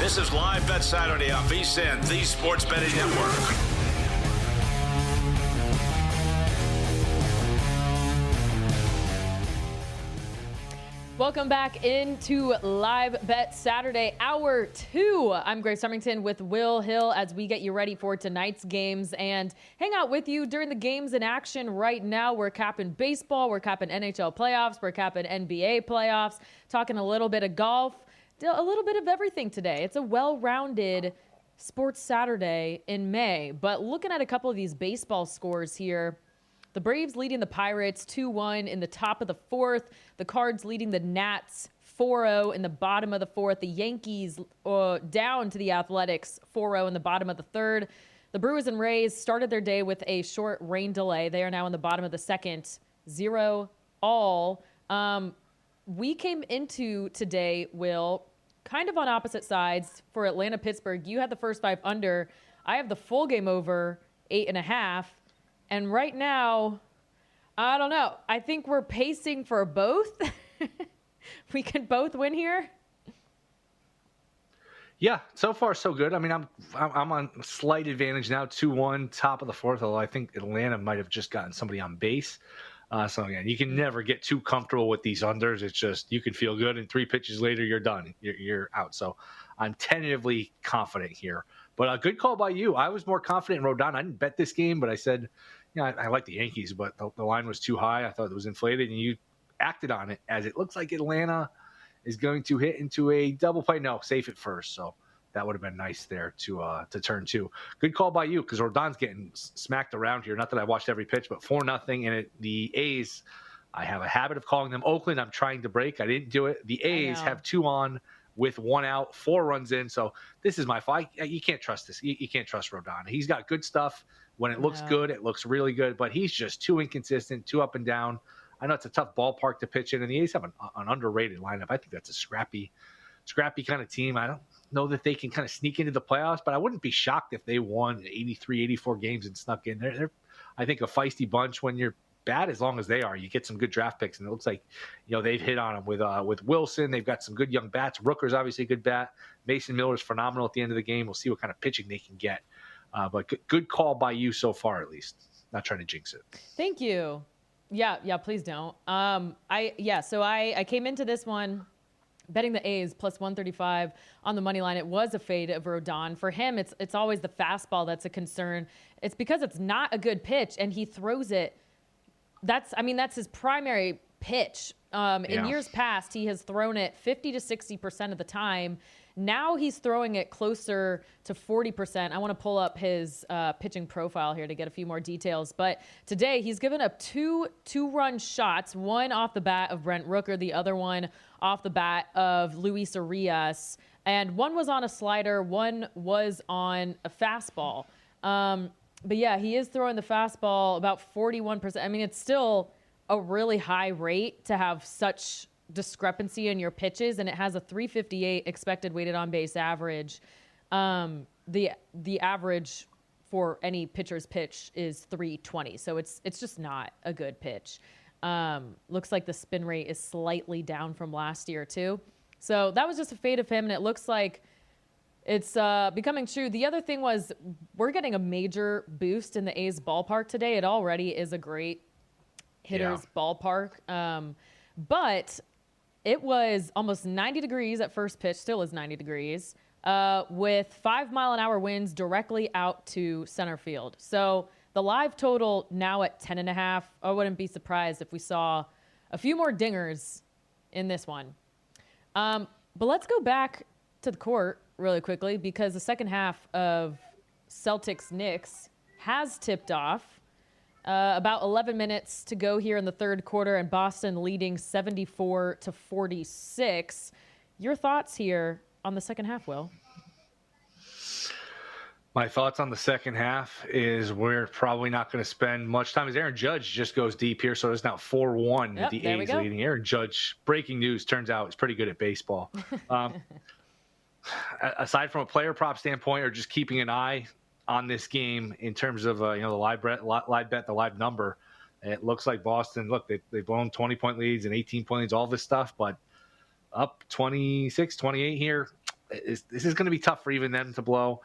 This is Live Bet Saturday on VSiN, the Sports Betting Network. Welcome back into Live Bet Saturday, Hour 2. I'm Grace Remington with Will Hill as we get you ready for tonight's games and hang out with you during the games in action right now. We're capping baseball, we're capping NHL playoffs, we're capping NBA playoffs, talking a little bit of golf, a little bit of everything today. It's a well-rounded Sports Saturday in May, but looking at a couple of these baseball scores here, the Braves leading the Pirates 2-1 in the top of the fourth. The Cards leading the Nats 4-0 in the bottom of the fourth. The Yankees down to the Athletics 4-0 in the bottom of the third. The Brewers and Rays started their day with a short rain delay. They are now in the bottom of the second, 0-all. We came into today, Will, kind of on opposite sides for Atlanta-Pittsburgh. You had the first 5 under. I have the full game over, 8.5. And right now, I don't know. I think we're pacing for both. We can both win here. Yeah, so far so good. I mean, I'm on slight advantage now, 2-1, top of the fourth. Although I think Atlanta might have just gotten somebody on base. So again, you can never get too comfortable with these unders. It's just you can feel good, and 3 pitches later, you're done. You're out. So I'm tentatively confident here. But a good call by you. I was more confident in Rodon. I didn't bet this game, but I said, I like the Yankees, but the line was too high. I thought it was inflated, and you acted on it as it looks like Atlanta is going to hit into a double play. No, safe at first. So that would have been nice there to turn 2. Good call by you because Rodon's getting smacked around here. Not that I watched every pitch, but 4-0. And the A's, I have a habit of calling them Oakland. I'm trying to break. I didn't do it. The A's have 2 on with 1 out, 4 runs in. So this is my fight. You can't trust this. You can't trust Rodon. He's got good stuff. When it looks good, it looks really good, but he's just too inconsistent, too up and down. I know it's a tough ballpark to pitch in, and the A's have an underrated lineup. I think that's a scrappy kind of team. I don't know that they can kind of sneak into the playoffs, but I wouldn't be shocked if they won 83, 84 games and snuck in. They're I think, a feisty bunch when you're bad as long as they are. You get some good draft picks, and it looks like they've hit on them with Wilson. They've got some good young bats. Rooker's obviously a good bat. Mason Miller's phenomenal at the end of the game. We'll see what kind of pitching they can get. But good call by you so far, at least. Not trying to jinx it. Thank you. Yeah, please don't. So I came into this one betting the A's plus 135 on the money line. It was a fade of Rodon. For him, it's always the fastball that's a concern. It's because it's not a good pitch, and he throws it. That's his primary pitch. In years past, he has thrown it 50 to 60% of the time. Now he's throwing it closer to 40%. I want to pull up his pitching profile here to get a few more details. But today he's given up two two-run shots, one off the bat of Brent Rooker, the other one off the bat of Luis Urias. And one was on a slider, one was on a fastball. But yeah, he is throwing the fastball about 41%. I mean, it's still a really high rate to have such discrepancy in your pitches, and it has a 358 expected weighted on base average. The average for any pitcher's pitch is 320, so it's just not a good pitch. Looks like the spin rate is slightly down from last year too. So that was just a fade of him, and it looks like it's becoming true. The other thing was we're getting a major boost in the A's ballpark today. It already is a great hitter's ballpark, but it was almost 90 degrees at first pitch, still is 90 degrees, with 5-mile-an-hour winds directly out to center field. So the live total now at 10.5. I wouldn't be surprised if we saw a few more dingers in this one. But let's go back to the court really quickly because the second half of Celtics-Knicks has tipped off. About 11 minutes to go here in the third quarter, and Boston leading 74-46. Your thoughts here on the second half, Will? My thoughts on the second half is we're probably not going to spend much time as Aaron Judge just goes deep here. So it's now 4-1. The A's leading. Aaron Judge, breaking news, turns out is pretty good at baseball. Aside from a player prop standpoint or just keeping an eye on this game in terms of the live bet, the live number, it looks like Boston. Look, they've blown 20-point leads and 18-point leads, all this stuff, but up 26, 28 here. this is going to be tough for even them to blow.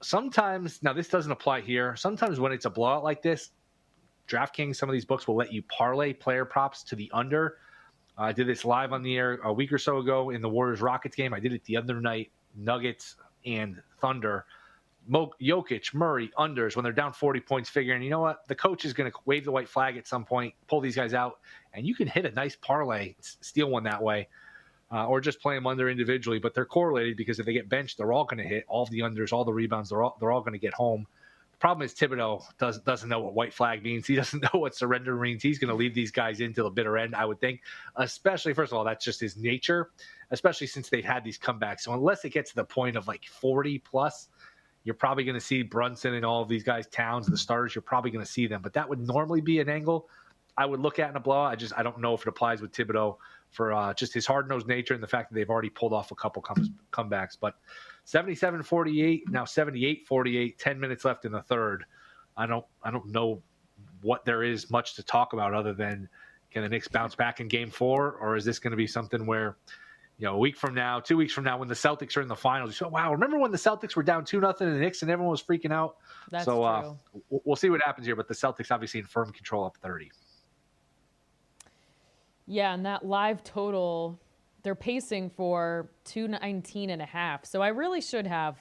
Sometimes, now this doesn't apply here. Sometimes when it's a blowout like this, DraftKings, some of these books will let you parlay player props to the under. I did this live on the air a week or so ago in the Warriors-Rockets game. I did it the other night, Nuggets and Thunder. Jokic, Murray, unders when they're down 40 points, figuring, you know what, the coach is going to wave the white flag at some point, pull these guys out, and you can hit a nice parlay, steal one that way, or just play them under individually. But they're correlated because if they get benched, they're all going to hit all the unders, all the rebounds. They're all going to get home. The problem is Thibodeau doesn't know what white flag means. He doesn't know what surrender means. He's going to leave these guys in till the bitter end, I would think. Especially, first of all, that's just his nature, especially since they've had these comebacks. So unless it gets to the point of like 40 plus, you're probably going to see Brunson and all of these guys, Towns, the starters. You're probably going to see them. But that would normally be an angle I would look at in a blowout. I don't know if it applies with Thibodeau for just his hard-nosed nature and the fact that they've already pulled off a couple comebacks. But 77-48, now 78-48, 10 minutes left in the third. I don't know what there is much to talk about other than can the Knicks bounce back in game 4, or is this going to be something where, a week from now, 2 weeks from now, when the Celtics are in the finals, you say, wow, remember when the Celtics were down 2-0 in the Knicks and everyone was freaking out? That's so true. We'll see what happens here, but the Celtics obviously in firm control up 30. Yeah, and that live total, they're pacing for 219.5. So I really should have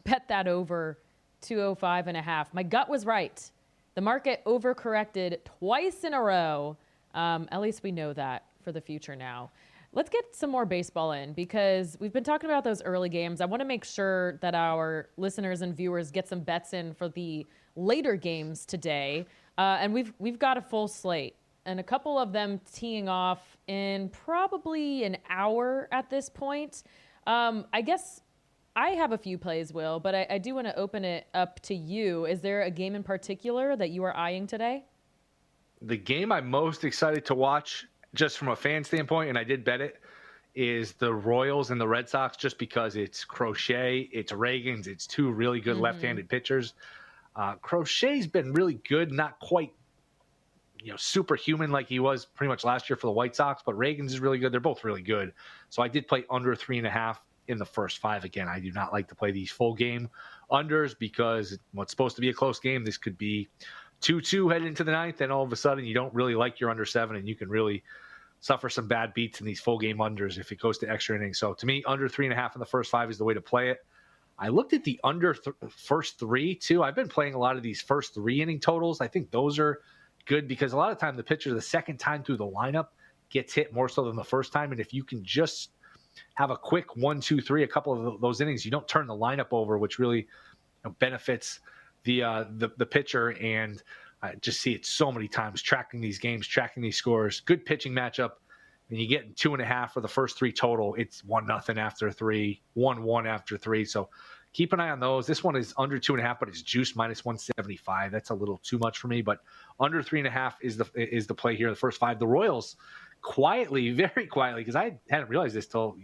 bet that over 205.5. My gut was right. The market overcorrected twice in a row. At least we know that for the future now. Let's get some more baseball in because we've been talking about those early games. I want to make sure that our listeners and viewers get some bets in for the later games today. And we've got a full slate. And a couple of them teeing off in probably an hour at this point. I guess I have a few plays, Will, but I do want to open it up to you. Is there a game in particular that you are eyeing today? The game I'm most excited to watch, just from a fan standpoint, and I did bet it, is the Royals and the Red Sox, just because it's Crochet, it's Reagans, it's two really good left-handed pitchers. Crochet's been really good, not quite superhuman like he was pretty much last year for the White Sox, but Reagans is really good. They're both really good. So I did play under 3.5 in the first 5. Again, I do not like to play these full game unders because what's supposed to be a close game, this could be 2-2 heading into the ninth, and all of a sudden you don't really like your under 7, and you can really suffer some bad beats in these full game unders if it goes to extra innings. So to me, under 3.5 in the first 5 is the way to play it. I looked at the under first 3 too. I've been playing a lot of these first 3 inning totals. I think those are good because a lot of time the pitcher the second time through the lineup gets hit more so than the first time. And if you can just have a quick 1, 2, 3, a couple of those innings, you don't turn the lineup over, which really benefits the pitcher. And I just see it so many times tracking these games, tracking these scores. Good pitching matchup. And you get 2.5 for the first 3 total. It's 1-0 after 3, 1-1 after 3. So keep an eye on those. This one is under 2.5, but it's juiced minus 175. That's a little too much for me, but under 3.5 is the play here. The first 5, the Royals quietly, very quietly, because I hadn't realized this till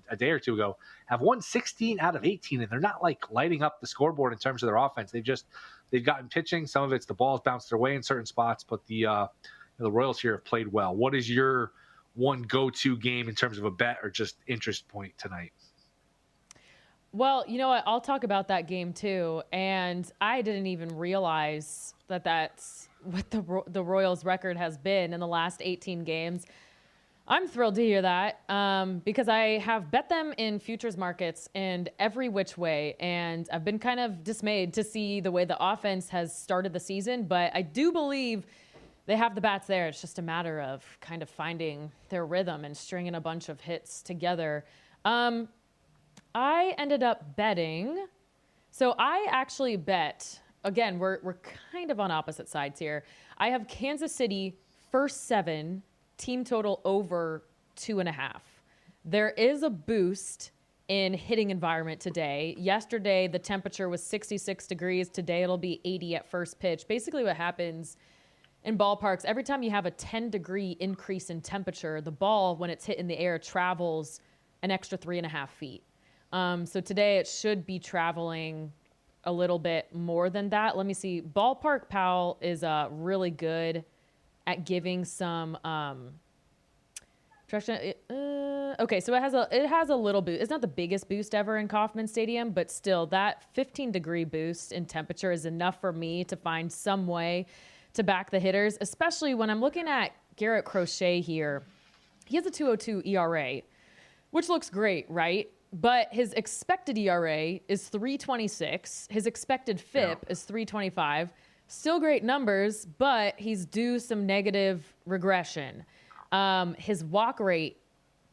a day or two ago, have won 16 out of 18, and they're not like lighting up the scoreboard in terms of their offense. They've gotten pitching. Some of it's the balls bounced their way in certain spots, but the Royals here have played well. What is your one go-to game in terms of a bet or just interest point tonight? Well, you know what? I'll talk about that game too. And I didn't even realize that that's what the Royals' record has been in the last 18 games. I'm thrilled to hear that because I have bet them in futures markets and every which way. And I've been kind of dismayed to see the way the offense has started the season. But I do believe they have the bats there. It's just a matter of kind of finding their rhythm and stringing a bunch of hits together. I ended up betting. So I actually bet, again, we're kind of on opposite sides here. I have Kansas City first 7, team total over 2.5. There is a boost in hitting environment today. Yesterday, the temperature was 66 degrees. Today, it'll be 80 at first pitch. Basically what happens in ballparks, every time you have a 10-degree increase in temperature, the ball, when it's hit in the air, travels an extra 3.5 feet. So today it should be traveling a little bit more than that. Let me see. Ballpark Pal is really good at giving some Okay, so it has a little boost. It's not the biggest boost ever in Kauffman Stadium, but still, that 15-degree boost in temperature is enough for me to find some way to back the hitters, especially when I'm looking at Garrett Crochet here. He has a 2.02 ERA, which looks great, right? But his expected ERA is 3.26. His expected FIP is 3.25. Still great numbers, but he's due some negative regression. His walk rate,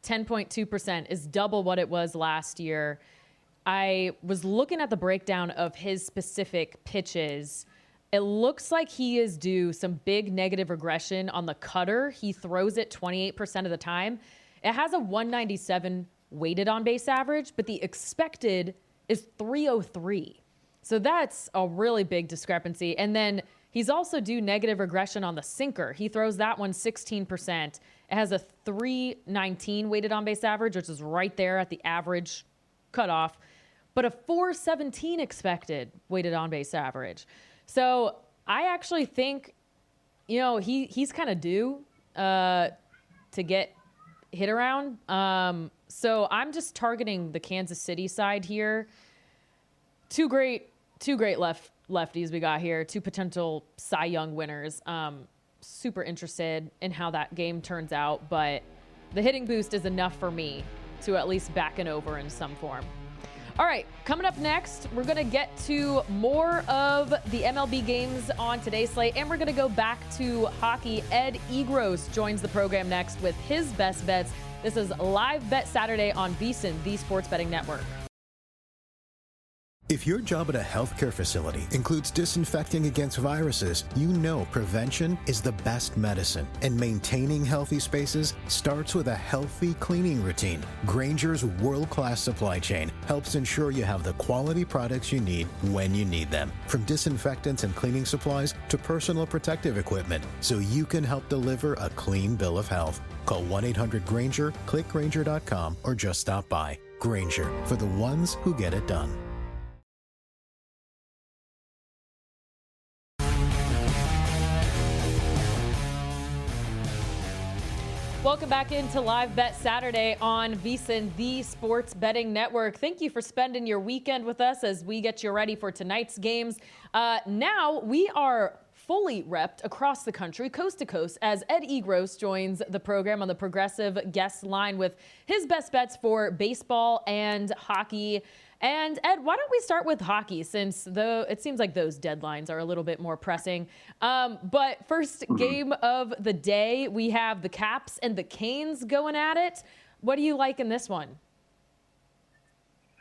10.2%, is double what it was last year. I was looking at the breakdown of his specific pitches. It looks like he is due some big negative regression on the cutter. He throws it 28% of the time. It has a 197 weighted on base average, but the expected is 303. So that's a really big discrepancy. And then he's also due negative regression on the sinker. He throws that one 16%. It has a 319 weighted on base average, which is right there at the average cutoff, but a 417 expected weighted on base average. So I actually think, he's kind of due to get hit around. So I'm just targeting the Kansas City side here. Two great lefties we got here, two potential Cy Young winners. Super interested in how that game turns out, but the hitting boost is enough for me to at least back an over in some form. All right, coming up next, we're going to get to more of the MLB games on today's slate, and we're going to go back to hockey. Ed Egros joins the program next with his best bets. This is Live Bet Saturday on VSiN, the Sports Betting Network. If your job at a healthcare facility includes disinfecting against viruses, you know prevention is the best medicine. And maintaining healthy spaces starts with a healthy cleaning routine. Grainger's world-class supply chain helps ensure you have the quality products you need when you need them. From disinfectants and cleaning supplies to personal protective equipment, so you can help deliver a clean bill of health. Call 1-800-GRAINGER, click Grainger.com, or just stop by. Grainger, for the ones who get it done. Welcome back into Live Bet Saturday on VSiN, the Sports Betting Network. Thank you for spending your weekend with us as we get you ready for tonight's games. Now we are fully repped across the country, coast to coast, as Ed Egros joins the program on the Progressive guest line with his best bets for baseball and hockey. And Ed, why don't we start with hockey, since it seems like those deadlines are a little bit more pressing. But first game of the day, we have the Caps and the Canes going at it. What do you like in this one?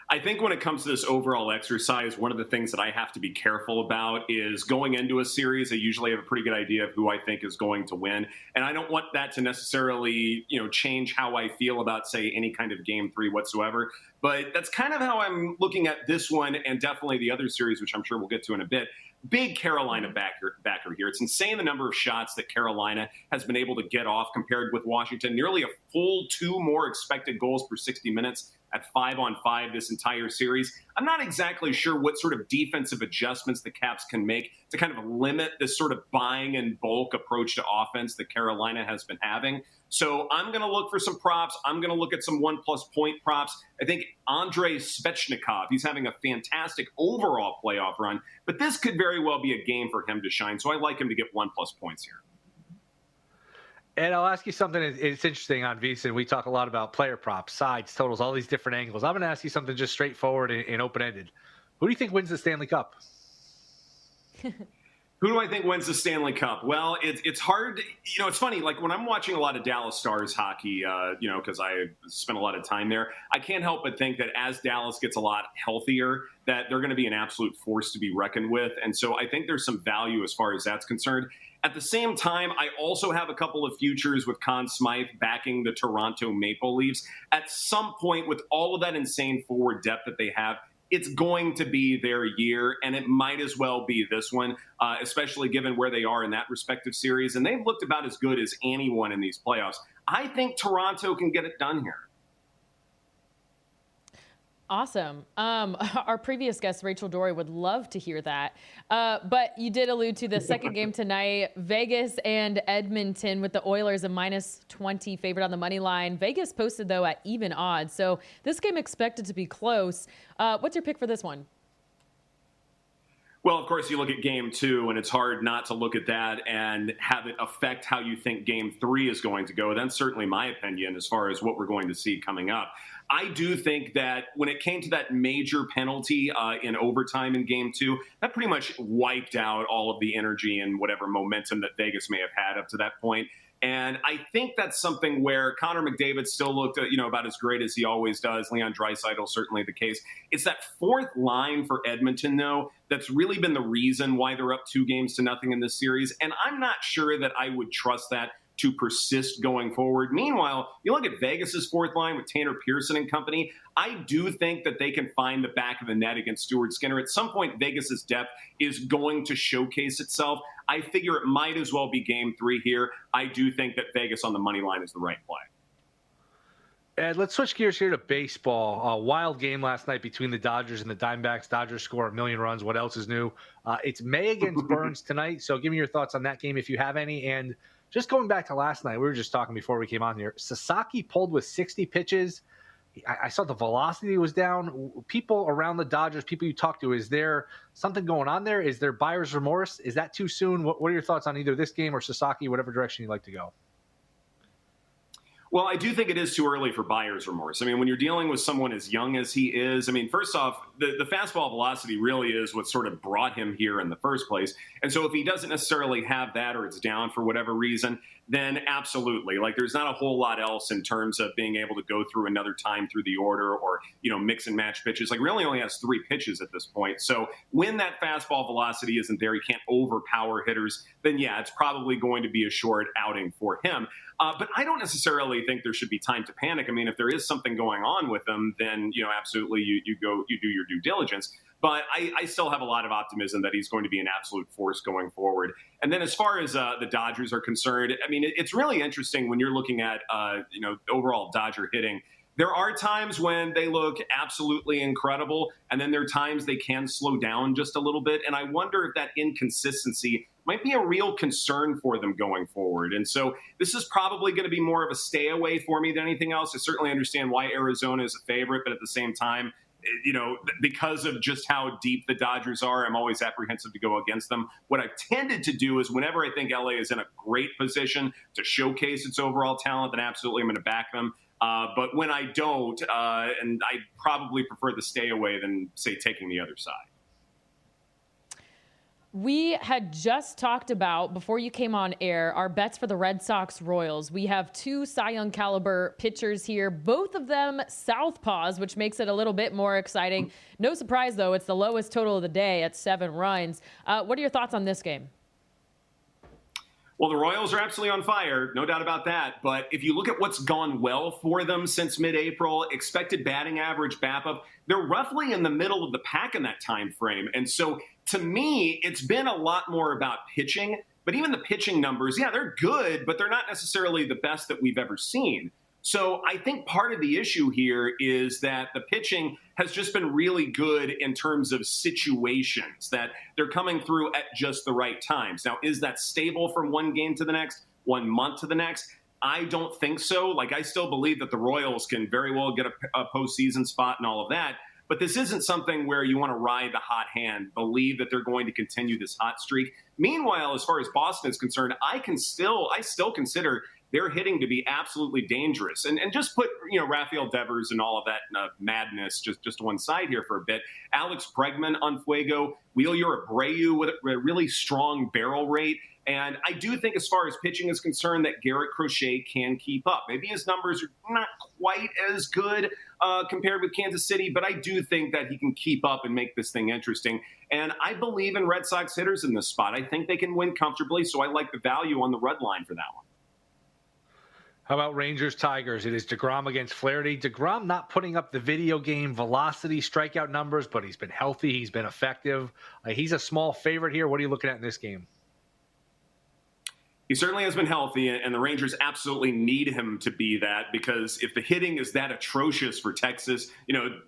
I think when it comes to this overall exercise, one of the things that I have to be careful about is going into a series. I usually have a pretty good idea of who I think is going to win. And I don't want that to necessarily, change how I feel about, say, any kind of game three whatsoever. But that's kind of how I'm looking at this one and definitely the other series, which I'm sure we'll get to in a bit. Big Carolina backer here. It's insane the number of shots that Carolina has been able to get off compared with Washington. Nearly a full 2 more expected goals per 60 minutes at 5-on-5 this entire series. I'm not exactly sure what sort of defensive adjustments the Caps can make to kind of limit this sort of buying in bulk approach to offense that Carolina has been having. So I'm going to look for some props. I'm going to look at some 1+ point props. I think Andrei Svechnikov, he's having a fantastic overall playoff run, but this could very well be a game for him to shine. So I like him to get 1+ points here. And I'll ask you something. It's interesting on VSiN. We talk a lot about player props, sides, totals, all these different angles. I'm going to ask you something just straightforward and open-ended. Who do you think wins the Stanley Cup? Who do I think wins the Stanley Cup? Well, it's hard. It's funny. Like when I'm watching a lot of Dallas Stars hockey, because I spent a lot of time there, I can't help but think that as Dallas gets a lot healthier, that they're going to be an absolute force to be reckoned with. And so I think there's some value as far as that's concerned. At the same time, I also have a couple of futures with Conn Smythe backing the Toronto Maple Leafs. At some point, with all of that insane forward depth that they have, it's going to be their year, and it might as well be this one, especially given where they are in that respective series. And they've looked about as good as anyone in these playoffs. I think Toronto can get it done here. Awesome. Our previous guest, Rachel Dory, would love to hear that. But you did allude to the second game tonight, Vegas and Edmonton, with the Oilers a -20 favorite on the money line. Vegas posted, though, at even odds. So this game expected to be close. What's your pick for this one? Well, of course, you look at game 2, and it's hard not to look at that and have it affect how you think game 3 is going to go. That's certainly my opinion as far as what we're going to see coming up. I do think that when it came to that major penalty in overtime in game 2, that pretty much wiped out all of the energy and whatever momentum that Vegas may have had up to that point. And I think that's something where Connor McDavid still looked, about as great as he always does. Leon Draisaitl, certainly the case. It's that fourth line for Edmonton, though, that's really been the reason why they're up 2-0 in this series. And I'm not sure that I would trust that to persist going forward. Meanwhile, you look at Vegas's fourth line with Tanner Pearson and company. I do think that they can find the back of the net against Stuart Skinner. At some point, Vegas's depth is going to showcase itself. I figure it might as well be game 3 here. I do think that Vegas on the money line is the right play. And let's switch gears here to baseball. A wild game last night between the Dodgers and the Diamondbacks. Dodgers score 1,000,000 runs. What else is new? It's May against Burns tonight. So give me your thoughts on that game if you have any. And just going back to last night, we were just talking before we came on here. Sasaki pulled with 60 pitches. I saw the velocity was down. People around the Dodgers, people you talk to, is there something going on there? Is there buyer's remorse? Is that too soon? What are your thoughts on either this game or Sasaki, whatever direction you'd like to go? Well, I do think it is too early for buyer's remorse. I mean, when you're dealing with someone as young as he is, I mean, first off, the fastball velocity really is what sort of brought him here in the first place. And so if he doesn't necessarily have that or it's down for whatever reason, then absolutely. Like, there's not a whole lot else in terms of being able to go through another time through the order or, mix and match pitches. Like, really only has 3 pitches at this point. So when that fastball velocity isn't there, he can't overpower hitters, then yeah, it's probably going to be a short outing for him. But I don't necessarily think there should be time to panic. I mean, if there is something going on with him, then, absolutely you do your due diligence. But I still have a lot of optimism that he's going to be an absolute force going forward. And then as far as the Dodgers are concerned, I mean, it's really interesting when you're looking at, overall Dodger hitting. There are times when they look absolutely incredible, and then there are times they can slow down just a little bit. And I wonder if that inconsistency might be a real concern for them going forward. And so this is probably going to be more of a stay away for me than anything else. I certainly understand why Arizona is a favorite, but at the same time, because of just how deep the Dodgers are, I'm always apprehensive to go against them. What I've tended to do is whenever I think LA is in a great position to showcase its overall talent, then absolutely I'm going to back them. But when I don't, and I probably prefer the stay away than, say, taking the other side. We had just talked about, before you came on air, our bets for the Red Sox Royals. We have 2 Cy Young caliber pitchers here, both of them southpaws, which makes it a little bit more exciting. No surprise, though, it's the lowest total of the day at 7 runs. What are your thoughts on this game? Well, the Royals are absolutely on fire, no doubt about that. But if you look at what's gone well for them since mid-April, expected batting average, BABIP, they're roughly in the middle of the pack in that time frame. And so to me, it's been a lot more about pitching. But even the pitching numbers, yeah, they're good, but they're not necessarily the best that we've ever seen. So I think part of the issue here is that the pitching has just been really good in terms of situations, that they're coming through at just the right times. Now, is that stable from one game to the next, 1 month to the next? I don't think so. Like, I still believe that the Royals can very well get a postseason spot and all of that. But this isn't something where you want to ride the hot hand, believe that they're going to continue this hot streak. Meanwhile, as far as Boston is concerned, I still consider their hitting to be absolutely dangerous. And just put, Rafael Devers and all of that madness just to one side here for a bit. Alex Bregman on Fuego, Wheeler Abreu with a really strong barrel rate. And I do think as far as pitching is concerned that Garrett Crochet can keep up. Maybe his numbers are not quite as good compared with Kansas City, but I do think that he can keep up and make this thing interesting. And I believe in Red Sox hitters in this spot. I think they can win comfortably, so I like the value on the red line for that one. How about Rangers-Tigers? It is DeGrom against Flaherty. DeGrom not putting up the video game velocity strikeout numbers, but he's been healthy. He's been effective. He's a small favorite here. What are you looking at in this game? He certainly has been healthy, and the Rangers absolutely need him to be that, because if the hitting is that atrocious for Texas,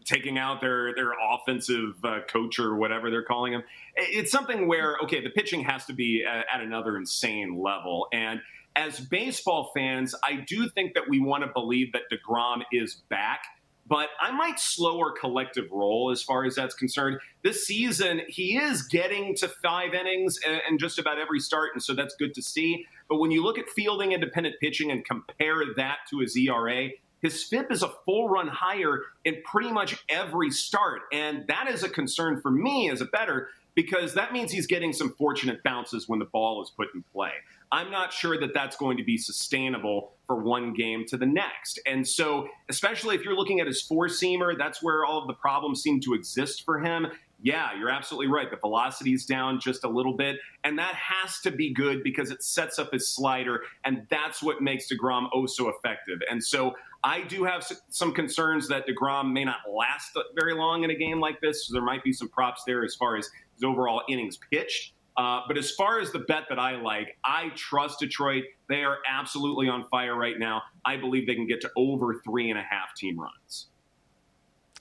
taking out their offensive coach or whatever they're calling him, it's something where, okay, the pitching has to be at another insane level. And as baseball fans, I do think that we want to believe that DeGrom is back. But I might slow our collective roll as far as that's concerned. This season, he is getting to 5 innings in just about every start, and so that's good to see. But when you look at fielding independent pitching and compare that to his ERA, his FIP is a full run higher in pretty much every start. And that is a concern for me as a bettor, because that means he's getting some fortunate bounces when the ball is put in play. I'm not sure that that's going to be sustainable for one game to the next. And so, especially if you're looking at his four-seamer, that's where all of the problems seem to exist for him. Yeah, you're absolutely right. The velocity's down just a little bit, and that has to be good because it sets up his slider, and that's what makes DeGrom oh so effective. And so I do have some concerns that DeGrom may not last very long in a game like this, so there might be some props there as far as his overall innings pitched. But as far as the bet that I like, I trust Detroit. They are absolutely on fire right now. I believe they can get to over 3.5 team runs.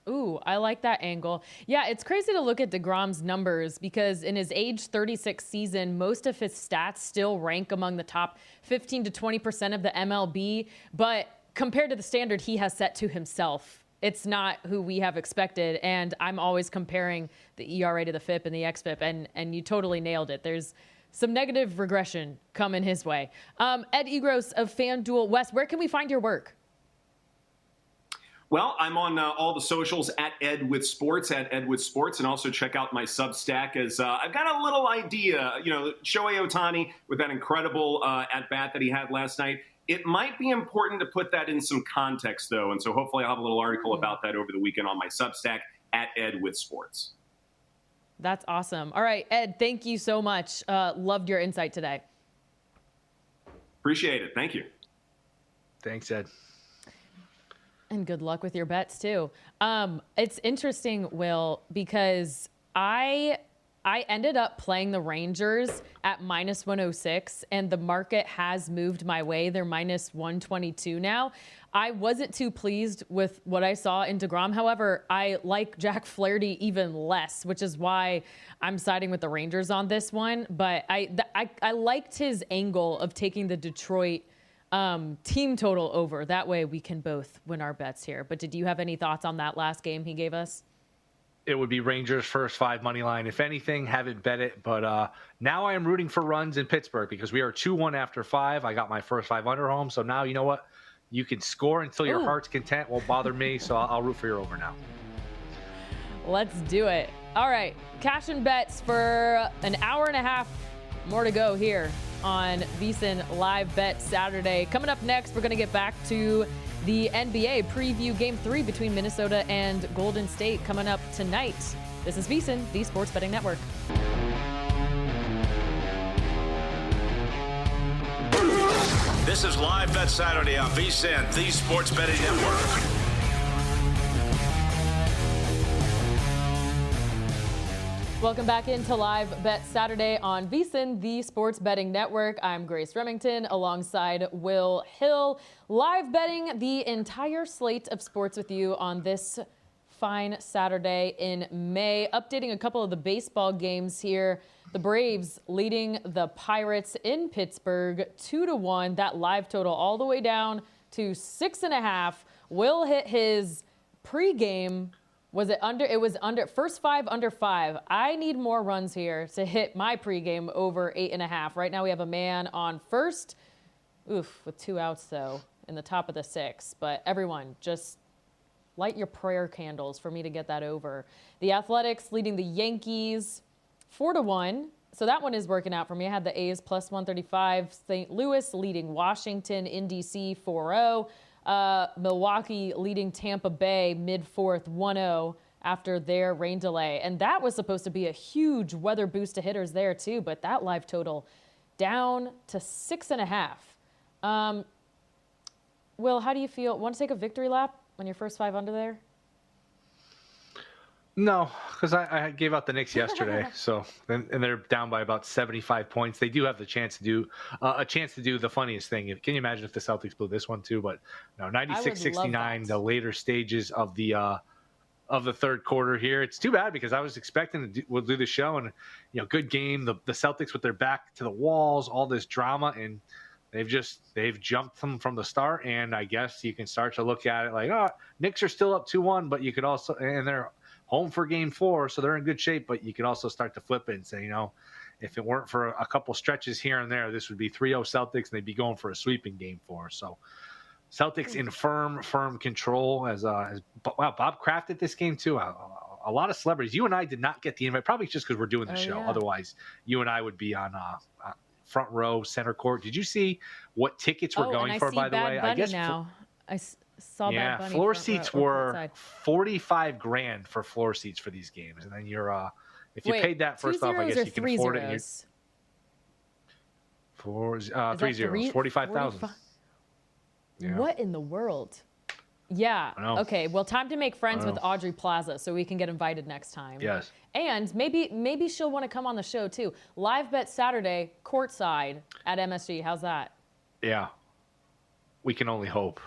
Ooh, I like that angle. Yeah, it's crazy to look at DeGrom's numbers because in his age 36 season, most of his stats still rank among the top 15 to 20% of the MLB. But compared to the standard he has set to himself, it's not who we have expected. And I'm always comparing the ERA to the FIP and the XFIP, and you totally nailed it. There's some negative regression coming his way. Ed Egros of FanDuel. Wes, where can we find your work? Well, I'm on all the socials at Ed with Sports, and also check out my Substack as I've got a little idea. Shohei Ohtani with that incredible at-bat that he had last night. It might be important to put that in some context, though, and so hopefully I'll have a little article about that over the weekend on my Substack at Ed with Sports. That's awesome. All right, Ed, thank you so much. Loved your insight today. Appreciate it. Thank you. Thanks, Ed. And good luck with your bets, too. It's interesting, Will, because I ended up playing the Rangers at minus 106, and the market has moved my way. They're minus 122 now. I wasn't too pleased with what I saw in DeGrom. However, I like Jack Flaherty even less, which is why I'm siding with the Rangers on this one. But I liked his angle of taking the Detroit team total over. That way we can both win our bets here. But did you have any thoughts on that last game he gave us? It would be Rangers first 5 money line. If anything, haven't bet it. But now I am rooting for runs in Pittsburgh because we are 2-1 after 5. I got my first 5 under home. So now you know what? You can score until your heart's content. Won't bother me. So I'll root for your over now. Let's do it. All right. Cash and bets for an hour and a half more to go here on VSiN Live Bet Saturday. Coming up next, we're going to get back to the NBA preview Game 3 between Minnesota and Golden State coming up tonight. This is VSiN, the Sports Betting Network. This is Live Bet Saturday on VSiN, the Sports Betting Network. Welcome back into Live Bet Saturday on VSiN, the Sports Betting Network. I'm Grace Remington alongside Will Hill. Live betting the entire slate of sports with you on this fine Saturday in May. Updating a couple of the baseball games here. The Braves leading the Pirates in Pittsburgh 2-1. That live total all the way down to 6.5. Will hit his pregame. Was it under? It was under. First 5 under 5. I need more runs here to hit my pregame over 8.5. Right now we have a man on first. Oof, with 2 outs though in the top of the 6. But everyone, just light your prayer candles for me to get that over. The Athletics leading the Yankees 4-1. So that one is working out for me. I had the A's plus 135. St. Louis leading Washington in DC 4-0. Milwaukee leading Tampa Bay mid-4th 1-0 after their rain delay. And that was supposed to be a huge weather boost to hitters there too, but that live total down to 6.5. Will, how do you feel? Want to take a victory lap on your first 5 under there? No, because I gave out the Knicks yesterday, so and they're down by about 75 points. They do have the chance to do the funniest thing. Can you imagine if the Celtics blew this one too? But no, I would love 96-69, that. the later stages of the third quarter here. It's too bad because I was expecting we'll do the show and good game. The Celtics with their back to the walls, all this drama, and they've jumped them from the start. And I guess you can start to look at it like, oh, Knicks are still up 2-1, but you could also, and they're home for game 4, so they're in good shape, but you can also start to flip it and say, if it weren't for a couple stretches here and there, this would be 3-0 Celtics, and they'd be going for a sweep in game 4. So Celtics in firm control as Bob Kraft at this game too. A lot of celebrities. You and I did not get the invite, probably just because we're doing the show. Yeah. Otherwise, you and I would be on front row, center court. Did you see what tickets were going for, by the way? I guess now. Saw Bad Bunny. Floor seats were $45,000 for floor seats for these games, and then you're if you paid that first off, I guess you can afford it. 3 zeros, 45,000. Yeah. What in the world? Yeah. Okay. Well, time to make friends with Audrey Plaza so we can get invited next time. Yes. And maybe she'll want to come on the show too. Live bet Saturday, courtside at MSG. How's that? Yeah. We can only hope.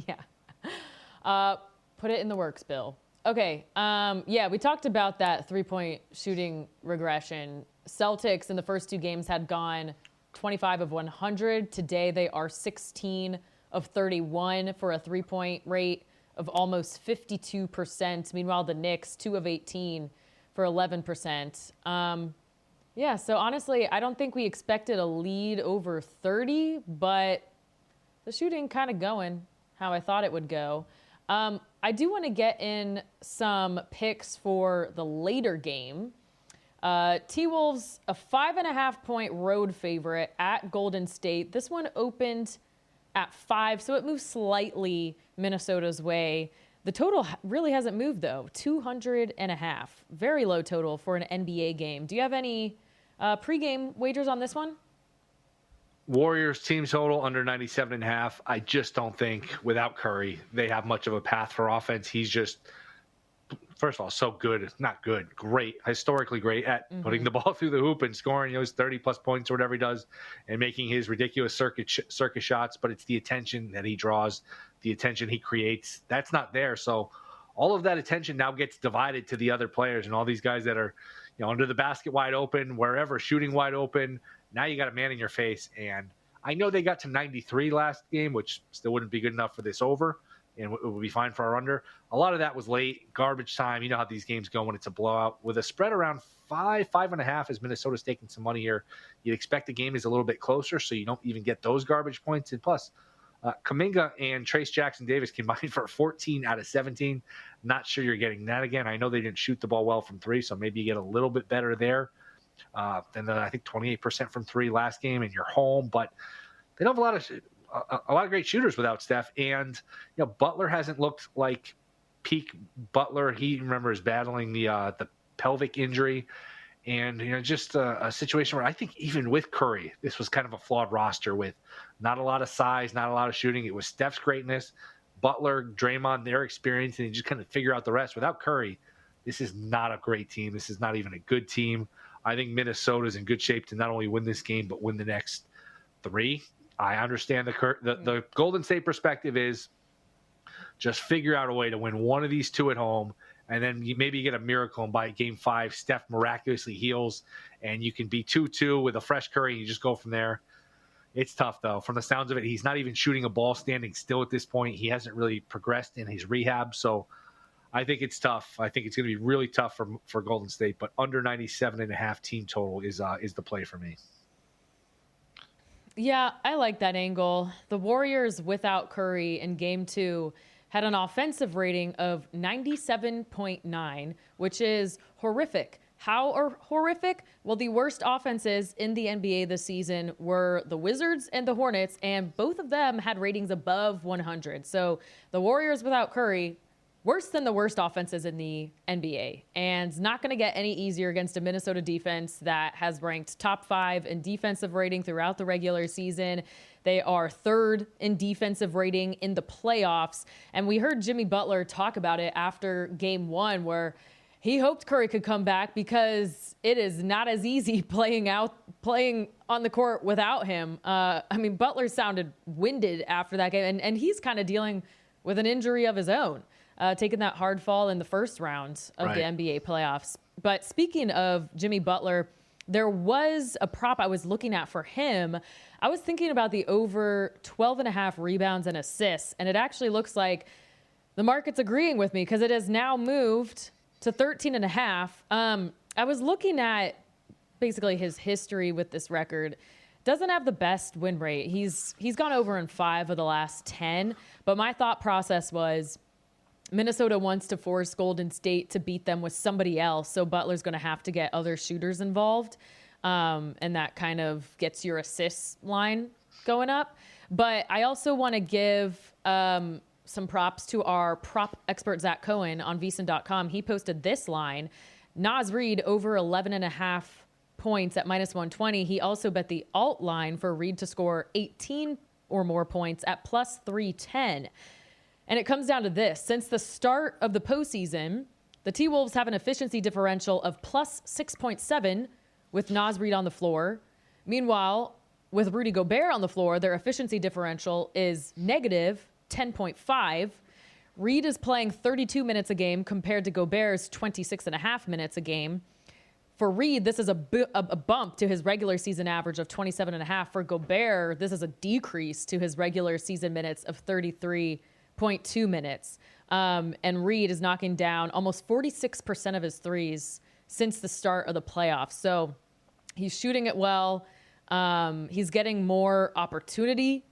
Yeah. Put it in the works, Bill. Okay. We talked about that 3-point shooting regression. Celtics in the first 2 games had gone 25 of 100. Today they are 16 of 31 for a 3-point rate of almost 52%. Meanwhile, the Knicks 2 of 18 for 11%. So honestly, I don't think we expected a lead over 30, but the shooting kind of going how I thought it would go. I do want to get in some picks for the later game. T-Wolves, a 5.5-point road favorite at Golden State. This one opened at 5, so it moved slightly Minnesota's way. The total really hasn't moved, though. 200.5. Very low total for an NBA game. Do you have any pregame wagers on this one? Warriors team total under 97.5. I just don't think without Curry they have much of a path for offense. He's just, first of all, so good. Not good, great, historically great at putting the ball through the hoop and scoring those 30-plus points or whatever he does and making his ridiculous circus shots. But it's the attention that he draws, the attention he creates. That's not there. So all of that attention now gets divided to the other players and all these guys that are under the basket wide open, wherever, shooting wide open. Now you got a man in your face, and I know they got to 93 last game, which still wouldn't be good enough for this over, and it would be fine for our under. A lot of that was late, garbage time. You know how these games go when it's a blowout. With a spread around 5.5, as Minnesota's taking some money here, you'd expect the game is a little bit closer, so you don't even get those garbage points. And plus, Kuminga and Trace Jackson-Davis combined for 14 out of 17. Not sure you're getting that again. I know they didn't shoot the ball well from 3, so maybe you get a little bit better there. Than I think 28% from 3 last game, and you're home. But they don't have a lot of great shooters without Steph. And Butler hasn't looked like peak Butler. He is battling the pelvic injury, and just a situation where I think even with Curry, this was kind of a flawed roster with not a lot of size, not a lot of shooting. It was Steph's greatness, Butler, Draymond, their experience, and you just kind of figure out the rest. Without Curry, this is not a great team. This is not even a good team. I think Minnesota's in good shape to not only win this game, but win the next 3. I understand the Golden State perspective is just figure out a way to win one of these 2 at home, and then maybe you get a miracle, and by game 5, Steph miraculously heals, and you can be 2-2 with a fresh Curry, and you just go from there. It's tough, though. From the sounds of it, he's not even shooting a ball standing still at this point. He hasn't really progressed in his rehab, so I think it's tough. I think it's going to be really tough for Golden State, but under 97.5 team total is the play for me. Yeah, I like that angle. The Warriors without Curry in game 2 had an offensive rating of 97.9, which is horrific. How horrific? Well, the worst offenses in the NBA this season were the Wizards and the Hornets, and both of them had ratings above 100. So the Warriors without Curry, worse than the worst offenses in the NBA, and not going to get any easier against a Minnesota defense that has ranked top 5 in defensive rating throughout the regular season. They are third in defensive rating in the playoffs. And we heard Jimmy Butler talk about it after game 1, where he hoped Curry could come back because it is not as easy playing on the court without him. Butler sounded winded after that game, and he's kind of dealing with an injury of his own, taking that hard fall in the first round of the NBA playoffs. But speaking of Jimmy Butler, there was a prop I was looking at for him. I was thinking about the over 12.5 rebounds and assists, and it actually looks like the market's agreeing with me because it has now moved to 13.5. I was looking at basically his history with this record. Doesn't have the best win rate. He's gone over in 5 of the last 10. But my thought process was Minnesota wants to force Golden State to beat them with somebody else. So Butler's going to have to get other shooters involved. And that kind of gets your assists line going up. But I also want to give some props to our prop expert, Zach Cohen, on vsin.com. He posted this line: Naz Reid over 11.5 points at -120. He also bet the alt line for Reid to score 18 or more points at plus 310. And it comes down to this. Since the start of the postseason, the T-Wolves have an efficiency differential of plus 6.7 with Naz Reid on the floor. Meanwhile, with Rudy Gobert on the floor, their efficiency differential is negative 10.5. Reid is playing 32 minutes a game compared to Gobert's 26.5 minutes a game. For Reid, this is a bump to his regular season average of 27.5. For Gobert, this is a decrease to his regular season minutes of 33.2 minutes. And Reid is knocking down almost 46% of his threes since the start of the playoffs. So he's shooting it well. He's getting more opportunity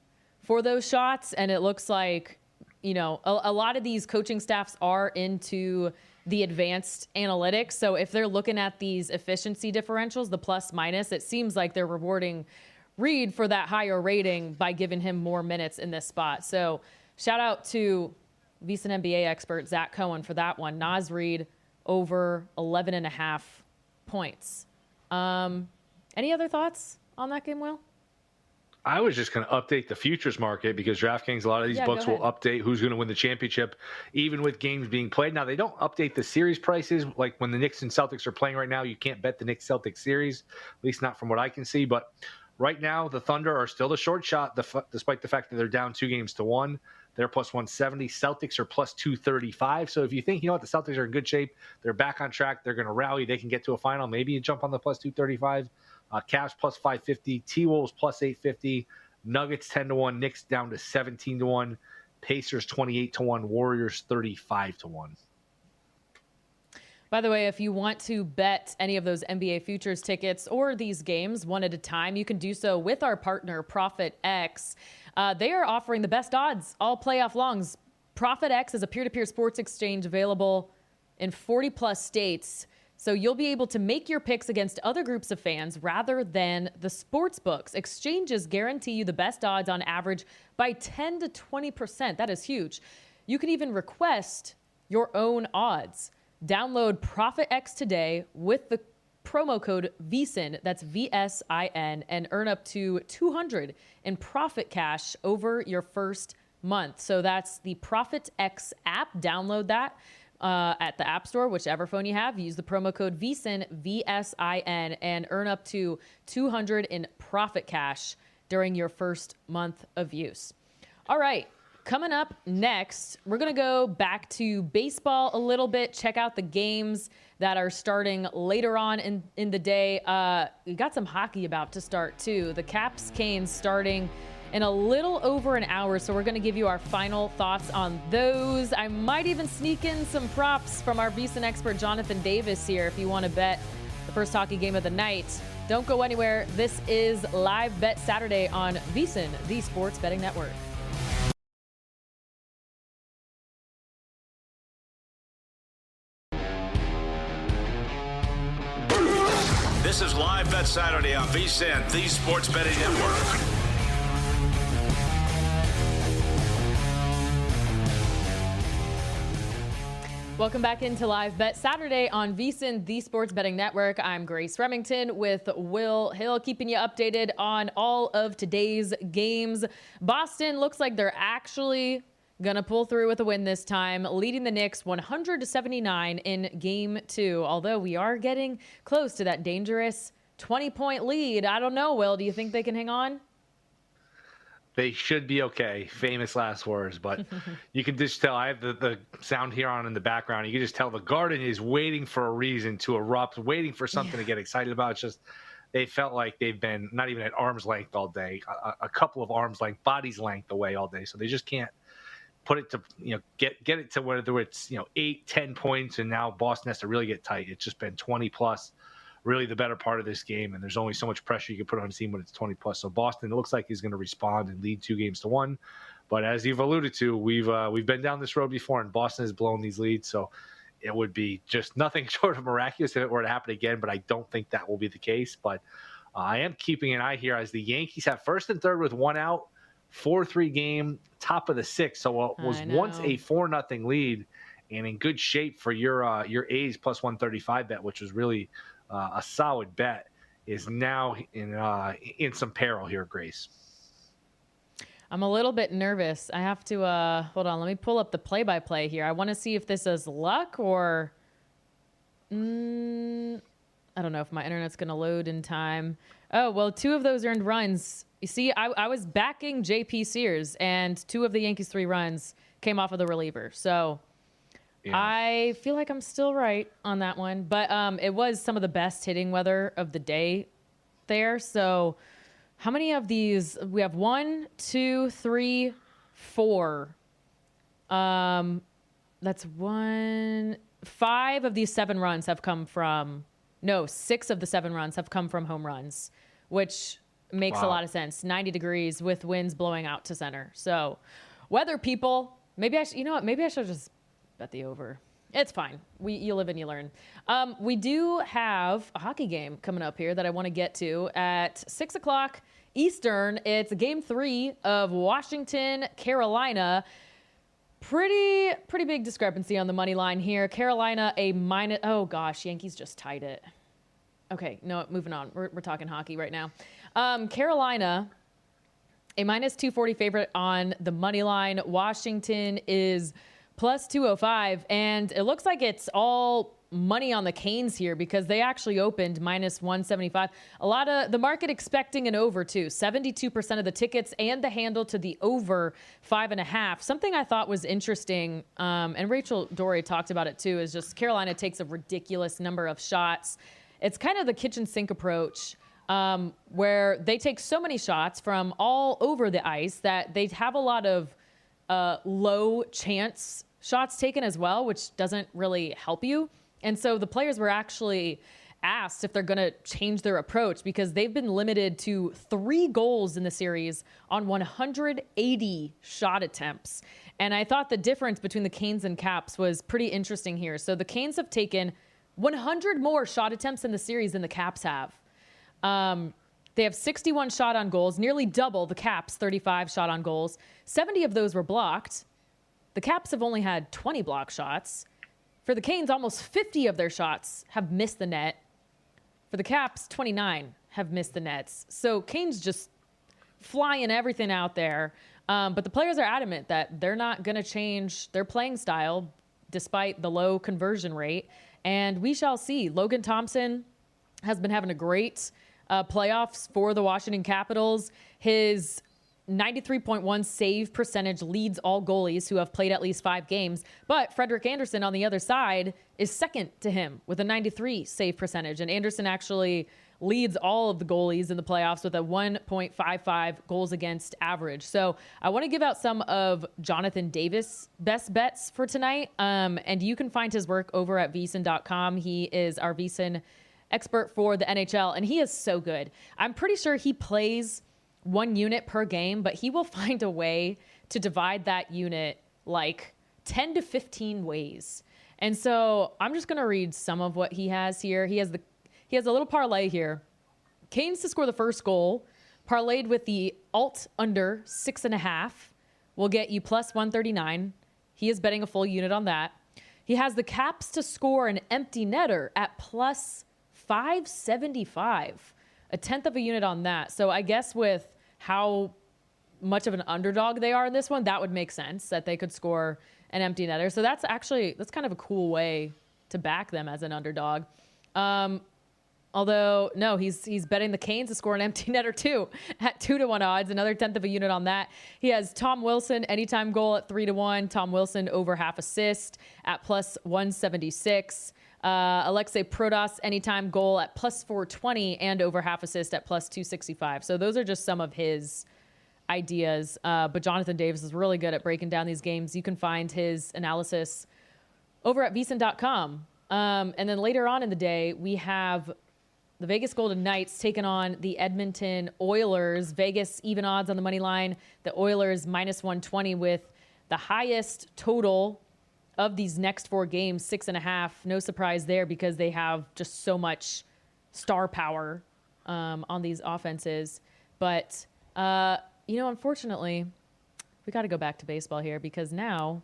for those shots. And it looks like, a lot of these coaching staffs are into the advanced analytics. So if they're looking at these efficiency differentials, the plus minus, it seems like they're rewarding Reid for that higher rating by giving him more minutes in this spot. So shout out to VSiN NBA expert Zach Cohen for that one. Naz Reid over 11.5 points. Any other thoughts on that game, Will? I was just going to update the futures market because DraftKings, a lot of these books will update who's going to win the championship, even with games being played. Now, they don't update the series prices. Like when the Knicks and Celtics are playing right now, you can't bet the Knicks-Celtics series, at least not from what I can see. But right now, the Thunder are still the short shot, despite the fact that they're down 2-1. They're plus 170. Celtics are plus 235. So if you think, the Celtics are in good shape, they're back on track, they're going to rally, they can get to a final, maybe you jump on the plus 235. Cavs plus 550, T-Wolves plus 850, Nuggets 10-1, Knicks down to 17-1, Pacers 28-1, Warriors 35-1. By the way, if you want to bet any of those NBA futures tickets or these games one at a time, you can do so with our partner, ProfitX. They are offering the best odds all playoff longs. ProfitX is a peer-to-peer sports exchange available in 40-plus states. So you'll be able to make your picks against other groups of fans rather than the sports books. Exchanges guarantee you the best odds on average by 10 to 20%. That is huge. You can even request your own odds. Download ProfitX today with the promo code VSIN, that's VSIN, and earn up to $200 in profit cash over your first month. So that's the ProfitX app. Download that at the App Store, whichever phone you have. Use the promo code VSIN, VSIN, and earn up to $200 in profit cash during your first month of use. All right. Coming up next, we're going to go back to baseball a little bit, check out the games that are starting later on in the day. We got some hockey about to start, too. The Caps-Canes starting in a little over an hour, so we're going to give you our final thoughts on those. I might even sneak in some props from our VSiN expert, Jonathan Davis, here, if you want to bet the first hockey game of the night. Don't go anywhere. This is Live Bet Saturday on VSiN, the Sports Betting Network. This is Live Bet Saturday on VSiN, the Sports Betting Network. Welcome back into Live Bet Saturday on VSiN, the Sports Betting Network. I'm Grace Remington with Will Hill, keeping you updated on all of today's games. Boston looks like they're actually going to pull through with a win this time, leading the Knicks 100-79 in Game 2, although we are getting close to that dangerous 20-point lead. I don't know, Will. Do you think they can hang on? They should be okay. Famous last words, but you can just tell. I have the sound here on in the background. You can just tell the Garden is waiting for a reason to erupt, waiting for something to get excited about. It's just they felt like they've been not even at arm's length all day, a couple of arm's length, body's length away all day. So they just can't put it to, get it to whether it's 8-10 points, and now Boston has to really get tight. It's just been 20 plus. Really the better part of this game, and there's only so much pressure you can put on a team when it's 20 plus. So Boston, it looks like he's going to respond and lead 2-1. But as you've alluded to, we've been down this road before, and Boston has blown these leads. So it would be just nothing short of miraculous if it were to happen again. But I don't think that will be the case. But I am keeping an eye here as the Yankees have first and third with one out, 4-3 game, top of the sixth. So it was once a 4-0 lead, and in good shape for your A's plus 135 bet, which was really a solid bet, is now in some peril here, Grace. I'm a little bit nervous. I have to hold on. Let me pull up the play-by-play here. I want to see if this is luck or I don't know if my internet's going to load in time. Oh, well, 2 of those earned runs. You see, I was backing JP Sears, and 2 of the Yankees' 3 runs came off of the reliever. So yeah. I feel like I'm still right on that one, but it was some of the best hitting weather of the day there. So how many of these? We have 1, 2, 3, 4. That's 5 of these 7 runs have come from, 6 of the 7 runs have come from home runs, which makes a lot of sense. 90 degrees with winds blowing out to center. So weather people, maybe I should just bet the over. It's fine. You live and you learn. We do have a hockey game coming up here that I want to get to at 6 o'clock Eastern. It's Game 3 of Washington, Carolina. Pretty big discrepancy on the money line here. Carolina a minus. Oh gosh, Yankees just tied it. Okay, no, moving on. We're talking hockey right now. Carolina a minus 240 favorite on the money line. Washington is plus 205, and it looks like it's all money on the Canes here because they actually opened minus 175. A lot of the market expecting an over too. 72% of the tickets and the handle to the over 5.5. Something I thought was interesting, and Rachel Dorey talked about it too, is just Carolina takes a ridiculous number of shots. It's kind of the kitchen sink approach, where they take so many shots from all over the ice that they have a lot of low chance shots taken as well, which doesn't really help you. And so the players were actually asked if they're going to change their approach because they've been limited to 3 goals in the series on 180 shot attempts. And I thought the difference between the Canes and Caps was pretty interesting here. So the Canes have taken 100 more shot attempts in the series than the Caps have. They have 61 shot on goals, nearly double the Caps' 35 shot on goals. 70 of those were blocked. The Caps have only had 20 block shots. For the Canes, almost 50 of their shots have missed the net. For the Caps, 29 have missed the nets. So Canes just flying everything out there. But the players are adamant that they're not going to change their playing style despite the low conversion rate. And we shall see. Logan Thompson has been having a great playoffs for the Washington Capitals. His 93.1 save percentage leads all goalies who have played at least 5 games. But Frederik Andersen on the other side is second to him with a 93 save percentage. And Andersen actually leads all of the goalies in the playoffs with a 1.55 goals against average. So I want to give out some of Jonathan Davis' best bets for tonight. And you can find his work over at VSiN.com. He is our VSiN expert for the NHL, and he is so good. I'm pretty sure he plays 1 unit per game, but he will find a way to divide that unit like 10 to 15 ways. And so I'm just going to read some of what he has here. He has a little parlay here. Canes to score the first goal, parlayed with the alt under 6.5, will get you plus 139. He is betting a full unit on that. He has the Caps to score an empty netter at plus 575, a tenth of a unit on that. So I guess with how much of an underdog they are in this one, that would make sense that they could score an empty netter. So that's kind of a cool way to back them as an underdog. Although, no, he's betting the Canes to score an empty netter too at 2-1 odds, another tenth of a unit on that. He has Tom Wilson anytime goal at 3-1. Tom Wilson over half assist at plus 176. Alexei Protas anytime goal at plus 420 and over half assist at plus 265. So those are just some of his ideas. But Jonathan Davis is really good at breaking down these games. You can find his analysis over at vsin.com. And then later on in the day, we have the Vegas Golden Knights taking on the Edmonton Oilers. Vegas even odds on the money line. The Oilers minus 120 with the highest total of these next 4 games, 6.5. No surprise there because they have just so much star power on these offenses. But, unfortunately, we got to go back to baseball here because now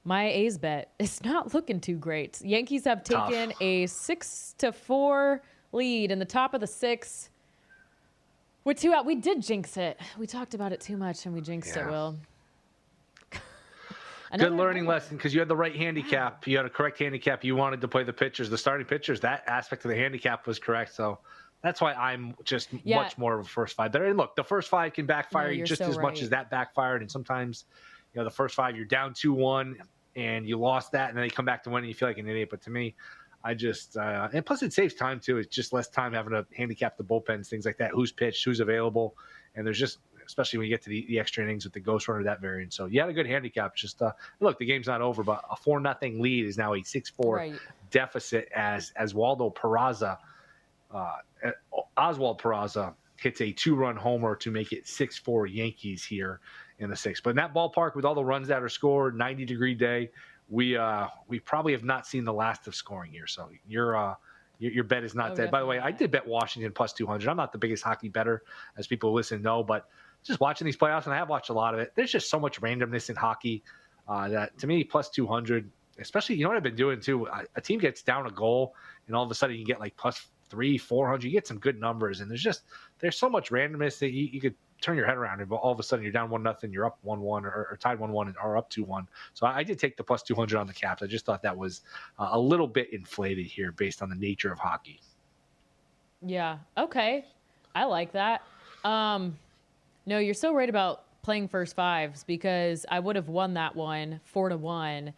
my A's bet is not looking too great. Yankees have taken a 6-4 lead in the top of the 6 with 2 out. We did jinx it. We talked about it too much and we jinxed it, Will. Good learning lesson because you had the right handicap. You had a correct handicap. You wanted to play the pitchers, the starting pitchers. That aspect of the handicap was correct. So that's why I'm just much more of a first 5 better. And look, the first 5 can backfire you just as much as that backfired. And sometimes, the first 5, you're down 2-1 and you lost that. And then they come back to win and you feel like an idiot. But to me, I just, and plus it saves time too. It's just less time having to handicap the bullpens, things like that. Who's pitched, who's available. And there's just, especially when you get to the extra innings with the ghost runner, that variant. So you had a good handicap. Just look, the game's not over, but a 4-0 lead is now a 6-4 deficit as Oswald Peraza hits a 2-run homer to make it 6-4 Yankees here in the 6th. But in that ballpark, with all the runs that are scored, 90-degree day, we probably have not seen the last of scoring here. So your bet is not dead. By the way, I did bet Washington plus 200. I'm not the biggest hockey bettor, as people who listen know, but just watching these playoffs, and I have watched a lot of it, there's just so much randomness in hockey that, to me, plus 200, especially, you know what I've been doing, too? A team gets down a goal, and all of a sudden you get like plus 300, 400. You get some good numbers, and there's so much randomness that you could turn your head around, and all of a sudden you're down 1-0, you're up 1-1, or tied 1-1, or up 2-1. So I did take the plus 200 on the Caps. I just thought that was a little bit inflated here based on the nature of hockey. Yeah. Okay. I like that. No, you're so right about playing first 5s because I would have won that one 4-1.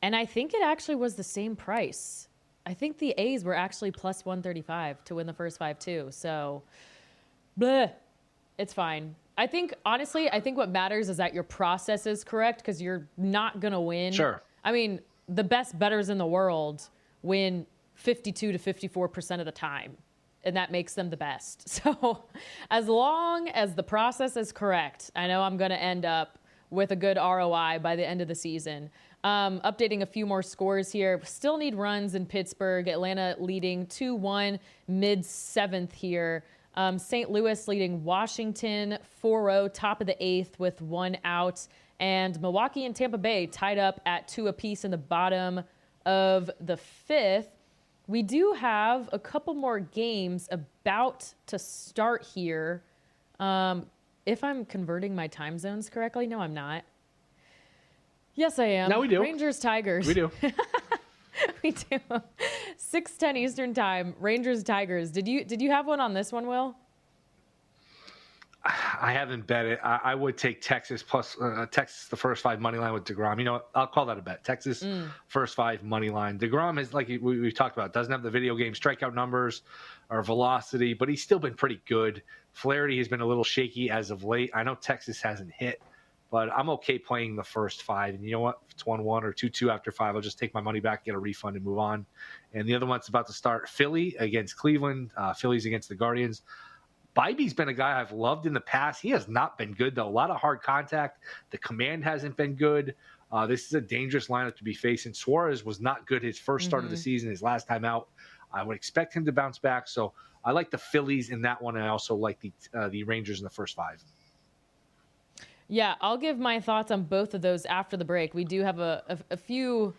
And I think it actually was the same price. I think the A's were actually plus 135 to win the first 5 too. So, bleh, it's fine. Honestly, I think what matters is that your process is correct because you're not going to win. Sure. I mean, the best bettors in the world win 52 to 54% of the time. And that makes them the best. So as long as the process is correct, I know I'm going to end up with a good ROI by the end of the season. Updating a few more scores here. Still need runs in Pittsburgh. Atlanta leading 2-1 mid-7th here. St. Louis leading Washington 4-0, top of the 8th with 1 out. And Milwaukee and Tampa Bay tied up at 2 apiece in the bottom of the 5th. We do have a couple more games about to start here. If I'm converting my time zones correctly. No, I'm not. Yes, I am. No, we do. Rangers, Tigers. We do. We do. 6:10 Eastern time. Rangers, Tigers. Did you have one on this one, Will? I haven't bet it. I would take Texas plus Texas the first 5 money line with DeGrom. You know what? I'll call that a bet. Texas first 5 money line. DeGrom is, like we've talked about, doesn't have the video game strikeout numbers or velocity, but he's still been pretty good. Flaherty has been a little shaky as of late. I know Texas hasn't hit, but I'm okay playing the first 5. And you know what? If it's 1-1 or 2-2 after 5, I'll just take my money back, get a refund, and move on. And the other one's about to start. Philly against Cleveland. Phillies against the Guardians. Bybee's been a guy I've loved in the past. He has not been good, though. A lot of hard contact. The command hasn't been good. This is a dangerous lineup to be facing. Suarez was not good his first start of the season, his last time out. I would expect him to bounce back. So I like the Phillies in that one, and I also like the Rangers in the first 5. Yeah, I'll give my thoughts on both of those after the break. We do have a few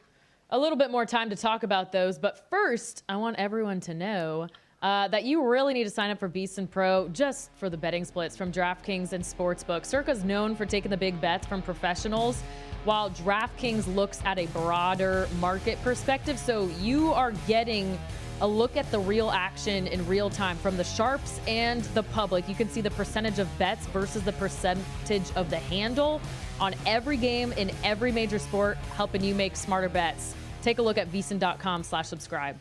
a little bit more time to talk about those. But first, I want everyone to know that you really need to sign up for VSiN Pro just for the betting splits from DraftKings and Sportsbook. Circa's known for taking the big bets from professionals, while DraftKings looks at a broader market perspective. So you are getting a look at the real action in real time from the sharps and the public. You can see the percentage of bets versus the percentage of the handle on every game in every major sport, helping you make smarter bets. Take a look at vsin.com/subscribe.